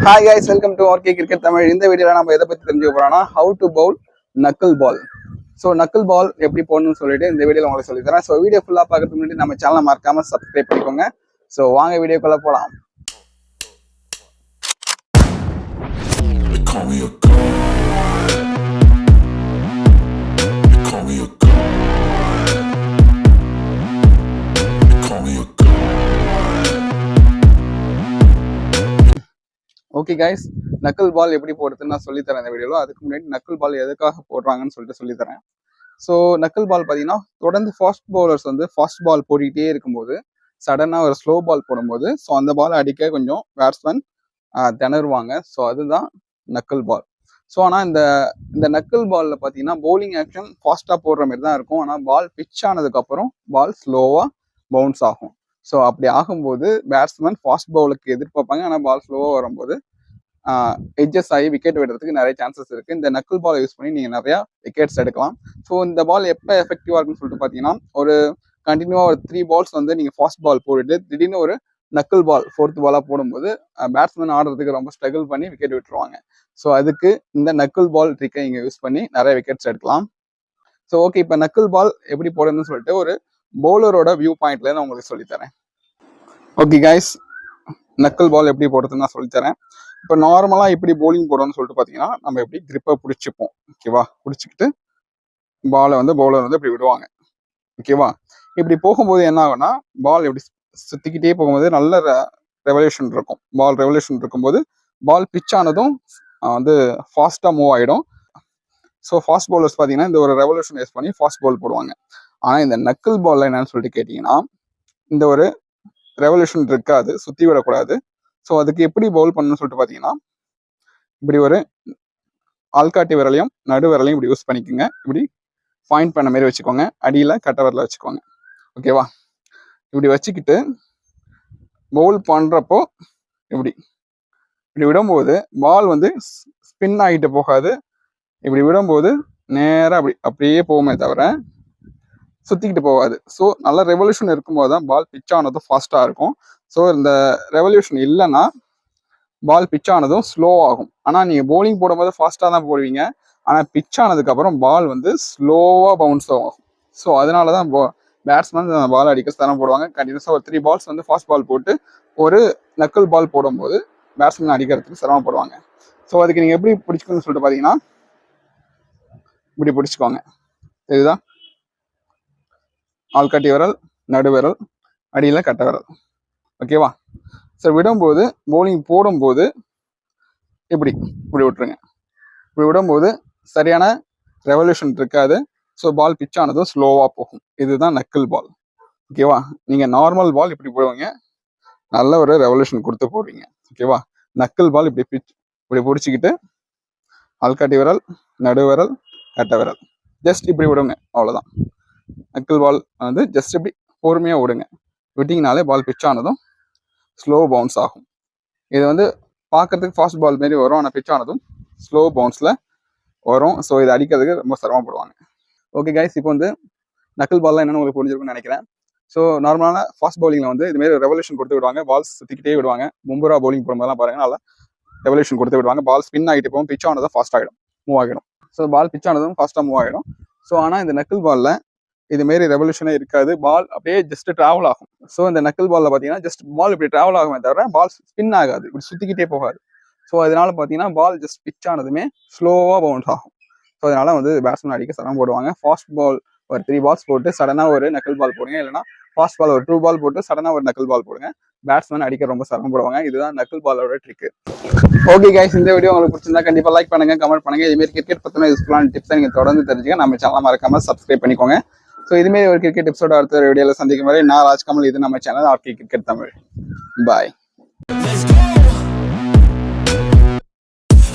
Hi guys, welcome to RK cricket Tamil. இந்த வீடியோவில் நம்ம எதை பற்றி தெரிஞ்சுக்க போறோம்னா how to bowl knuckle ball. So knuckle ball எப்படி போடணும்னு சொல்லிட்டு இந்த வீடியோவில் உங்களுக்கு சொல்லி தரேன். ஸோ வீடியோ ஃபுல்லாக பார்க்கறதுக்கு முன்னாடி நம்ம சேனலை மறக்காம சப்ஸ்கிரைப் பண்ணிக்கோங்க. ஸோ வாங்க வீடியோக்குள்ள போகலாம். ஓகே கைஸ், நக்கிள் பால் எப்படி போடுறதுன்னு நான் சொல்லித்தரேன் இந்த வீடியோவில். அதுக்கு முன்னாடி நக்கிள் பால் எதுக்காக போடுறாங்கன்னு சொல்லிட்டு சொல்லித்தரேன். ஸோ நக்கிள் பால் பார்த்தீங்கன்னா தொடர்ந்து ஃபாஸ்ட் பவுலர்ஸ் வந்து ஃபாஸ்ட் பால் போட்டுக்கிட்டே இருக்கும்போது சடனாக ஒரு ஸ்லோ பால் போடும்போது ஸோ அந்த பால் அடிக்க கொஞ்சம் பேட்ஸ்மேன் திணறுவாங்க. ஸோ அதுதான் நக்கிள் பால். ஸோ ஆனால் இந்த நக்கிள் பாலில் பார்த்தீங்கன்னா பவுலிங் ஆக்ஷன் ஃபாஸ்ட்டாக போடுற மாதிரி தான் இருக்கும். ஆனால் பால் பிச் ஆனதுக்கப்புறம் பால் ஸ்லோவாக பவுன்ஸ் ஆகும். ஸோ அப்படி ஆகும்போது பேட்ஸ்மேன் ஃபாஸ்ட் பவுலுக்கு எதிர்பார்ப்பாங்க. ஆனால் பால் ஸ்லோவாக வரும்போது எட்ஜஸ் ஆகி விக்கெட் விடுறதுக்கு நிறைய சான்சஸ் இருக்குது. இந்த நக்கிள் பாலை யூஸ் பண்ணி நீங்கள் நிறையா விக்கெட்ஸ் எடுக்கலாம். ஸோ இந்த பால் எப்போ எஃபெக்டிவாக இருக்குன்னு சொல்லிட்டு பார்த்தீங்கன்னா ஒரு கண்டினியூவாக ஒரு 3 balls வந்து நீங்கள் ஃபாஸ்ட் பால் போட்டுட்டு திடீர்னு ஒரு நக்கிள் பால் 4th பாலாக போடும்போது பேட்ஸ்மேன் ஆடுறதுக்கு ரொம்ப ஸ்ட்ரகிள் பண்ணி விக்கெட் விட்டுருவாங்க. ஸோ அதுக்கு இந்த நக்கிள் பால் ட்ரிக்கை நீங்கள் யூஸ் பண்ணி நிறைய விக்கெட்ஸ் எடுக்கலாம். ஸோ ஓகே, இப்போ நக்கிள் பால் எப்படி போடணும்னு சொல்லிட்டு ஒரு பவுலரோட வியூ பாயிண்ட்ல நான் உங்களுக்கு சொல்லித்தரேன். ஓகே கைஸ், நக்கிள் பால் எப்படி போடுறதுன்னு நான் சொல்லித்தரேன். இப்போ நார்மலாக எப்படி பவுலிங் போடணும்னு சொல்லிட்டு பார்த்தீங்கன்னா நம்ம எப்படி கிரிப்பை பிடிச்சிப்போம். ஓகேவா, பிடிச்சிக்கிட்டு பாலை வந்து பவுலர் வந்து இப்படி விடுவாங்க. ஓகேவா, இப்படி போகும்போது என்ன ஆகும்னா பால் இப்படி சுற்றிக்கிட்டே போகும்போது நல்ல ரெவல்யூஷன் இருக்கும். பால் ரெவல்யூஷன் இருக்கும்போது பால் பிச் ஆனதும் வந்து ஃபாஸ்ட்டாக மூவ் ஆகிடும். ஸோ ஃபாஸ்ட் பவுலர்ஸ் பார்த்தீங்கன்னா இந்த ஒரு ரெவல்யூஷன் யூஸ் பண்ணி ஃபாஸ்ட் பால் போடுவாங்க. ஆனால் இந்த நக்கிள் பாலில் என்னன்னு சொல்லிட்டு கேட்டிங்கன்னா இந்த ஒரு ரெவல்யூஷன் இருக்காது, சுற்றி விடக்கூடாது. ஸோ அதுக்கு எப்படி பவுல் பண்ணணும்னு சொல்லிட்டு பார்த்தீங்கன்னா இப்படி ஒரு ஆள்காட்டி விரலையும் நடு விரலையும் இப்படி யூஸ் பண்ணிக்கோங்க. இப்படி பாயிண்ட் பண்ண மாதிரி வச்சுக்கோங்க. அடியில் கட்டை விரலை வச்சுக்கோங்க. ஓகேவா, இப்படி வச்சுக்கிட்டு பவுல் பண்ணுறப்போ இப்படி விடும்போது பால் வந்து ஸ்பின் ஆகிட்டு போகாது. இப்படி விடும்போது நேராக அப்படியே போகுமே தவிர சுற்றிக்கிட்டு போகாது. ஸோ நல்ல ரெவல்யூஷன் இருக்கும்போது தான் பால் பிச் ஆனதும் ஃபாஸ்ட்டாக இருக்கும். ஸோ இந்த ரெவல்யூஷன் இல்லைன்னா பால் பிச் ஆனதும் ஸ்லோ ஆகும். ஆனால் நீங்கள் பவுலிங் போடும்போது ஃபாஸ்ட்டாக தான் போடுவீங்க. ஆனால் பிச் ஆனதுக்கப்புறம் பால் வந்து ஸ்லோவாக பவுன்ஸ் ஆகும். ஸோ அதனால தான் பேட்ஸ்மேன் பால் அடிக்க ஸ்தானம் போடுவாங்க. கண்டினியூஸாக ஒரு 3 balls வந்து ஃபாஸ்ட் பால் போட்டு ஒரு நக்கிள் பால் போடும்போது பேட்ஸ்மேன் அடிக்கிறதுக்கு சிரமப்படுவாங்க. ஸோ அதுக்கு நீங்கள் எப்படி பிடிச்சிக்கணும்னு சொல்லிட்டு பார்த்தீங்கன்னா இப்படி பிடிச்சிக்கோங்க. இதுதான் ஆள்காட்டி விரல், நடு விரல், அடியில் கட்டை விரல். ஓகேவா, ஸோ விடும்போது பவுலிங் போடும்போது இப்படி விட்டுருங்க. இப்படி விடும்போது சரியான ரெவல்யூஷன் இருக்காது. ஸோ பால் பிச் ஆனதும் ஸ்லோவாக போகும். இதுதான் நக்கிள் பால். ஓகேவா, நீங்கள் நார்மல் பால் இப்படி போடுவீங்க, நல்ல ஒரு ரெவல்யூஷன் கொடுத்து போடுவீங்க. ஓகேவா, நக்கிள் பால் இப்படி பிடிச்சிக்கிட்டு ஆள்காட்டி விரல், நடு விரல், கட்டை விரல் ஜஸ்ட் இப்படி விடுங்க, அவ்வளோதான். நக்கிள் பால் வந்து ஜஸ்ட் இப்படி பொறுமையாக விடுங்க. விட்டிங்கனாலே பால் பிச் ஆனதும் ஸ்லோ பவுன்ஸ் ஆகும். இது வந்து பார்க்கறதுக்கு ஃபாஸ்ட் பால் மாரி வரும். ஆனால் பிச் ஆனதும் ஸ்லோ பவுன்ஸில் வரும். ஸோ இது அடிக்கிறதுக்கு ரொம்ப சிரமப்படுவாங்க. ஓகே கைஸ், இப்போ வந்து நக்கிள் பால்லாம் என்னென்னு உங்களுக்கு புரிஞ்சிருக்குன்னு நினைக்கிறேன். ஸோ நார்மலான ஃபாஸ்ட் பவுலிங்கில் வந்து இதுமாரி ரெவல்யூஷன் கொடுத்து விடுவாங்க. பால்ஸ் சுற்றிக்கிட்டே விடுவாங்க. மும்புரா பவுலிங் போடும்போதெல்லாம் பாருங்கள், நல்லா ரெவல்யூஷன் கொடுத்து விடுவாங்க. பால் ஸ்பின் ஆகிட்டு போகும். பிச் ஆனதும் ஃபாஸ்ட் ஆகிடும், மூவ் ஆகிடும். ஸோ பால் பிச் ஆனதும் ஃபாஸ்ட்டாக மூவ் ஆகிடும். ஸோ ஆனால் இந்த நக்கிள் பாலில் இதுமாரி ரெவல்யூஷனே இருக்காது. பால் அப்படியே ஜஸ்ட் ட்ராவல் ஆகும். ஸோ இந்த நக்கிள் பாலில் பார்த்தீங்கன்னா ஜஸ்ட் பால் இப்படி ட்ராவல் ஆகுமே தவிர பால் ஸ்பின் ஆகாது, இப்படி சுற்றிக்கிட்டே போகாது. ஸோ அதனால பார்த்தீங்கன்னா பால் ஜஸ்ட் பிச் ஆனதுமே ஸ்லோவாக பவுன்ஸ் ஆகும். ஸோ அதனால வந்து பேட்ஸ்மேன் அடிக்க சிரமம் போடுவாங்க. ஃபாஸ்ட் பால் ஒரு 3 balls போட்டு சடனாக ஒரு நக்கிள் பால் போடுங்க. இல்லைன்னா ஃபாஸ்ட் பால் ஒரு 2 ball போட்டு சடனாக ஒரு நக்கிள் பால் போடுங்க. பேட்ஸ்மேன் அடிக்க ரொம்ப சிரமப்படுவாங்க. இதுதான் நக்கிள் பாலோட ட்ரிக்கு. ஓகே கைஸ், இந்த வீடியோ உங்களுக்கு பிடிச்சிருந்தா கண்டிப்பாக லைக் பண்ணுங்க, கமெண்ட் பண்ணுங்க. இதுமாரி கிரிக்கெட் பற்றின யூஸ்ஃபுல்லான டிப்ஸை நீங்கள் தொடர்ந்து தெரிஞ்சுக்க நம்ம சேனலை மறக்காம சப்ஸ்கிரைப் பண்ணிக்கோங்க. ஸோ இதுமாரி ஒரு கிரிக்கெட் டிப்ஸோட அடுத்த வீடியோவில் சந்திக்கும் வரை நான் ராஜ்கமல். இது நம்ம channel RK cricket Tamil. Bye.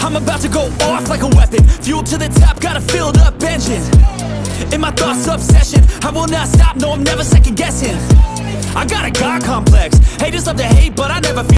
I'm about to go off like a weapon. Fuel to the top, got a filled up engine. In my thoughts, obsession. I will not stop, no, I'm never second guessing. I got a God complex. Haters love to hate, but I never feel